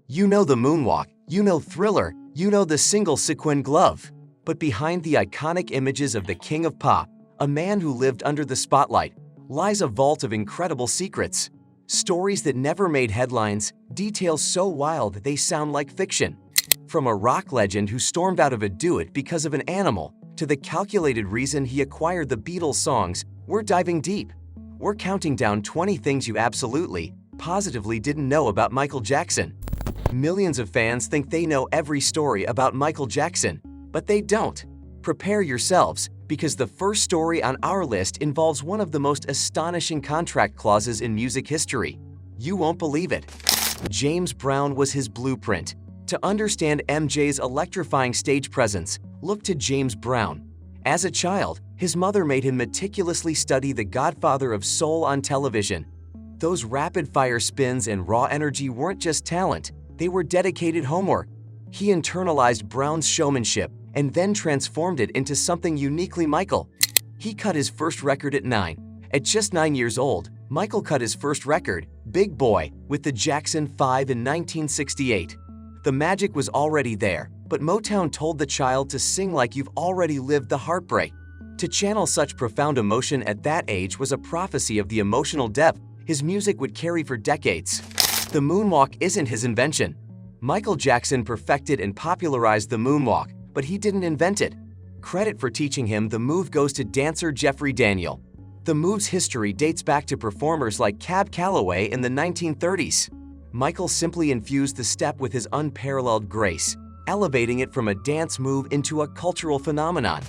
You know the moonwalk, you know Thriller, you know the single sequin glove. But behind the iconic images of the king of pop, a man who lived under the spotlight, lies a vault of incredible secrets. Stories that never made headlines, details so wild that they sound like fiction. From a rock legend who stormed out of a duet because of an animal, to the calculated reason he acquired the Beatles songs, we're diving deep. We're counting down 20 things you absolutely, positively didn't know about Michael Jackson. Millions of fans think they know every story about Michael Jackson, but they don't. Prepare yourselves, because the first story on our list involves one of the most astonishing contract clauses in music history. You won't believe it. James Brown was his blueprint. To understand MJ's electrifying stage presence, look to James Brown. As a child, his mother made him meticulously study the godfather of soul on television. Those rapid-fire spins and raw energy weren't just talent, they were dedicated homework. He internalized Brown's showmanship and then transformed it into something uniquely Michael. He cut his first record at 9. At just 9 years old, Michael cut his first record, Big Boy, with the Jackson 5 in 1968. The magic was already there, but Motown told the child to sing like you've already lived the heartbreak. To channel such profound emotion at that age was a prophecy of the emotional depth his music would carry for decades. The moonwalk isn't his invention. Michael Jackson perfected and popularized the moonwalk, but he didn't invent it. Credit for teaching him the move goes to dancer Jeffrey Daniel. The move's history dates back to performers like Cab Calloway in the 1930s. Michael simply infused the step with his unparalleled grace, elevating it from a dance move into a cultural phenomenon.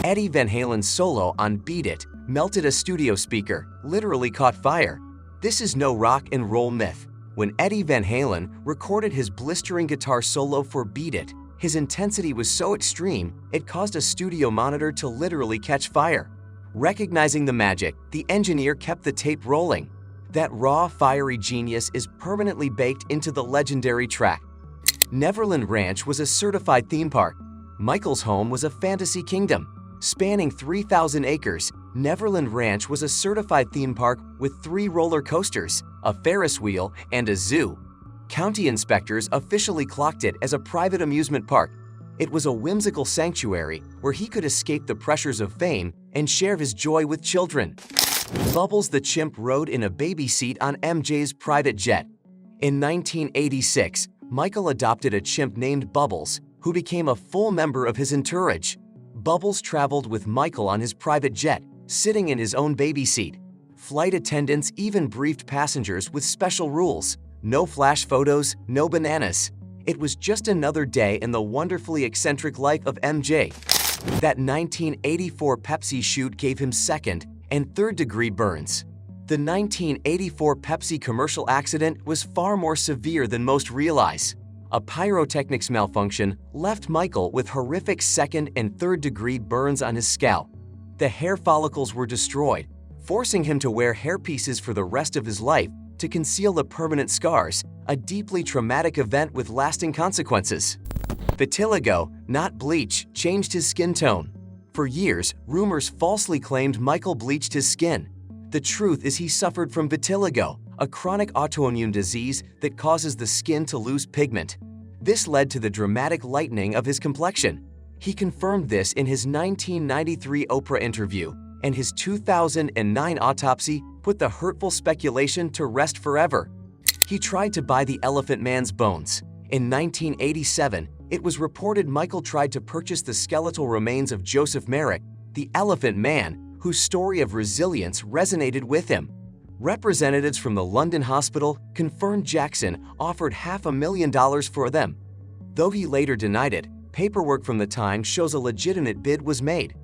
Eddie Van Halen's solo on Beat It melted a studio speaker, literally caught fire. This is no rock and roll myth. When Eddie Van Halen recorded his blistering guitar solo for Beat It, his intensity was so extreme, it caused a studio monitor to literally catch fire. Recognizing the magic, the engineer kept the tape rolling. That raw, fiery genius is permanently baked into the legendary track. Neverland Ranch was a certified theme park. Michael's home was a fantasy kingdom. Spanning 3,000 acres, Neverland Ranch was a certified theme park with 3 roller coasters, a Ferris wheel, and a zoo. County inspectors officially clocked it as a private amusement park. It was a whimsical sanctuary where he could escape the pressures of fame and share his joy with children. Bubbles the chimp rode in a baby seat on MJ's private jet. In 1986, Michael adopted a chimp named Bubbles, who became a full member of his entourage. Bubbles traveled with Michael on his private jet, sitting in his own baby seat. Flight attendants even briefed passengers with special rules. No flash photos, no bananas. It was just another day in the wonderfully eccentric life of MJ. That 1984 Pepsi shoot gave him second and third-degree burns. The 1984 Pepsi commercial accident was far more severe than most realize. A pyrotechnics malfunction left Michael with horrific second and third-degree burns on his scalp. The hair follicles were destroyed, forcing him to wear hairpieces for the rest of his life to conceal the permanent scars, a deeply traumatic event with lasting consequences. Vitiligo, not bleach, changed his skin tone. For years, rumors falsely claimed Michael bleached his skin. The truth is he suffered from vitiligo, a chronic autoimmune disease that causes the skin to lose pigment. This led to the dramatic lightening of his complexion. He confirmed this in his 1993 Oprah interview, and his 2009 autopsy put the hurtful speculation to rest forever. He tried to buy the Elephant Man's bones. In 1987, it was reported Michael tried to purchase the skeletal remains of Joseph Merrick, the Elephant Man, whose story of resilience resonated with him. Representatives from the London hospital confirmed Jackson offered $500,000 for them. Though he later denied it, paperwork from the time shows a legitimate bid was made.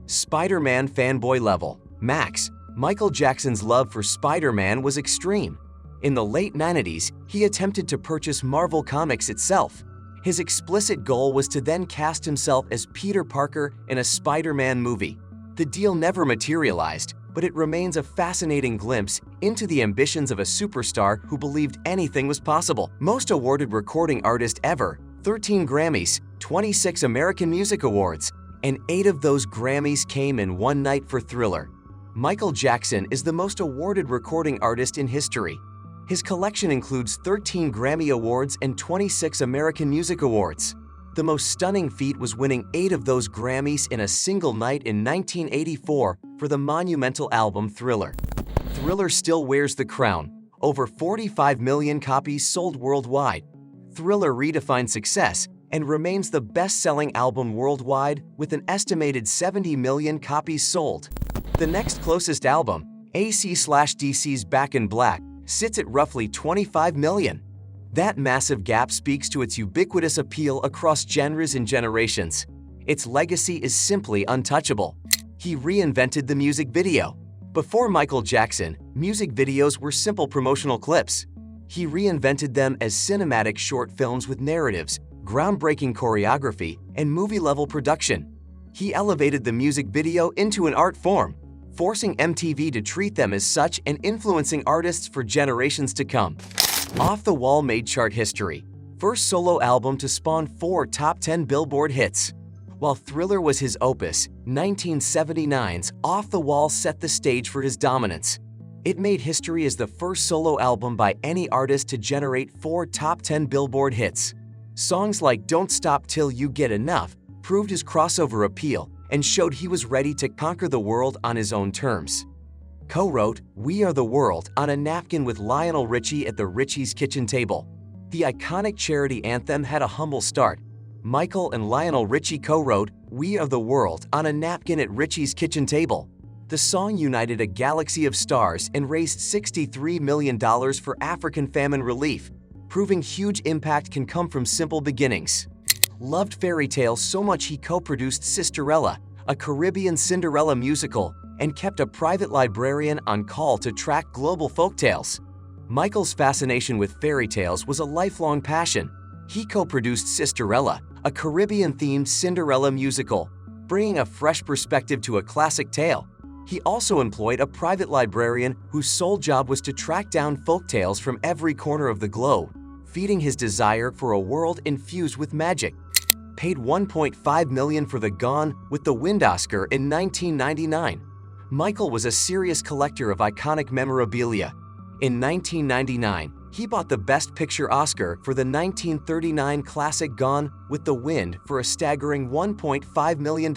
Spider-Man fanboy level. Max. Michael Jackson's love for Spider-Man was extreme. In the late 90s, he attempted to purchase Marvel Comics itself. His explicit goal was to then cast himself as Peter Parker in a Spider-Man movie. The deal never materialized, but it remains a fascinating glimpse into the ambitions of a superstar who believed anything was possible. Most awarded recording artist ever, 13 Grammys, 26 American Music Awards, and 8 of those Grammys came in one night for Thriller. Michael Jackson is the most awarded recording artist in history. His collection includes 13 Grammy Awards and 26 American Music Awards. The most stunning feat was winning 8 of those Grammys in a single night in 1984 for the monumental album Thriller. Thriller still wears the crown. Over 45 million copies sold worldwide. Thriller redefined success and remains the best-selling album worldwide with an estimated 70 million copies sold. The next closest album, AC/DC's Back in Black, sits at roughly 25 million. That massive gap speaks to its ubiquitous appeal across genres and generations. Its legacy is simply untouchable. He reinvented the music video. Before Michael Jackson, music videos were simple promotional clips. He reinvented them as cinematic short films with narratives, groundbreaking choreography, and movie-level production. He elevated the music video into an art form, forcing MTV to treat them as such and influencing artists for generations to come. Off the Wall made chart history. First solo album to spawn 4 top 10 Billboard hits. While Thriller was his opus, 1979's Off the Wall set the stage for his dominance. It made history as the first solo album by any artist to generate 4 top 10 Billboard hits. Songs like Don't Stop Till You Get Enough proved his crossover appeal and showed he was ready to conquer the world on his own terms. Co-wrote We Are the World on a napkin with Lionel Richie at the Richie's kitchen table. The iconic charity anthem had a humble start. Michael and Lionel Richie co-wrote We Are the World on a napkin at Richie's kitchen table. The song united a galaxy of stars and raised $63 million for African famine relief, proving huge impact can come from simple beginnings. Loved fairy tales so much he co-produced Sisterella, a Caribbean Cinderella musical, and kept a private librarian on call to track global folktales. Michael's fascination with fairy tales was a lifelong passion. He co-produced Sisterella, a Caribbean-themed Cinderella musical, bringing a fresh perspective to a classic tale. He also employed a private librarian whose sole job was to track down folktales from every corner of the globe, feeding his desire for a world infused with magic. Paid $1.5 million for the Gone with the Wind Oscar in 1999. Michael was a serious collector of iconic memorabilia. In 1999, he bought the Best Picture Oscar for the 1939 classic Gone with the Wind for a staggering $1.5 million.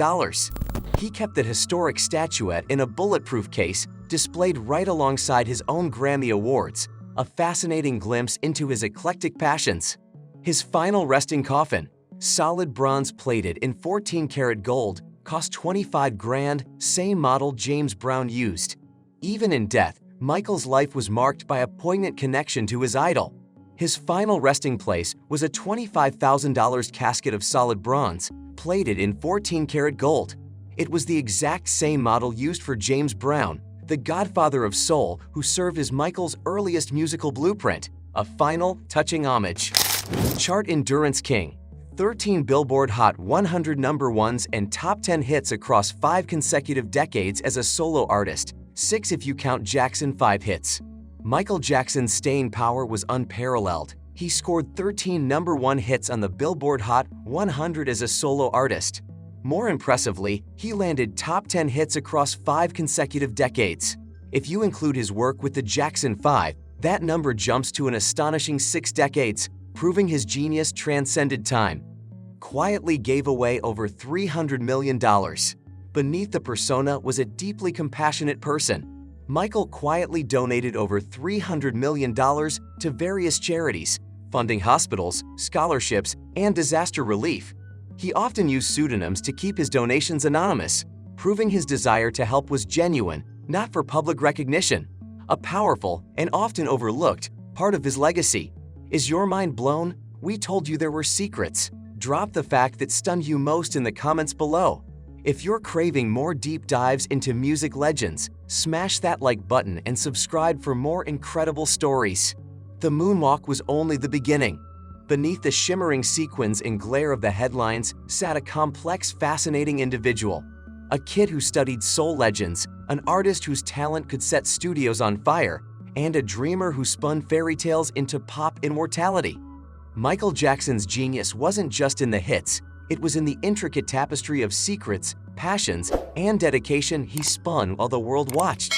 He kept the historic statuette in a bulletproof case displayed right alongside his own Grammy Awards, a fascinating glimpse into his eclectic passions. His final resting coffin, solid bronze plated in 14-karat gold, cost $25 grand, same model James Brown used. Even in death, Michael's life was marked by a poignant connection to his idol. His final resting place was a $25,000 casket of solid bronze, plated in 14-karat gold. It was the exact same model used for James Brown, the godfather of soul who served as Michael's earliest musical blueprint, a final, touching homage. Chart Endurance King. 13 Billboard Hot 100 number ones and top 10 hits across 5 consecutive decades as a solo artist, 6 if you count Jackson 5 hits. Michael Jackson's staying power was unparalleled. He scored 13 number 1 hits on the Billboard Hot 100 as a solo artist. More impressively, he landed top 10 hits across 5 consecutive decades. If you include his work with the Jackson 5, that number jumps to an astonishing 6 decades, proving his genius transcended time. Quietly gave away over $300 million. Beneath the persona was a deeply compassionate person. Michael quietly donated over $300 million to various charities, funding hospitals, scholarships, and disaster relief. He often used pseudonyms to keep his donations anonymous, proving his desire to help was genuine, not for public recognition. A powerful and often overlooked part of his legacy. Is your mind blown? We told you there were secrets. Drop the fact that stunned you most in the comments below. If you're craving more deep dives into music legends, smash that like button and subscribe for more incredible stories. The moonwalk was only the beginning. Beneath the shimmering sequins and glare of the headlines sat a complex, fascinating individual. A kid who studied soul legends, an artist whose talent could set studios on fire, and a dreamer who spun fairy tales into pop immortality. Michael Jackson's genius wasn't just in the hits, it was in the intricate tapestry of secrets, passions, and dedication he spun while the world watched.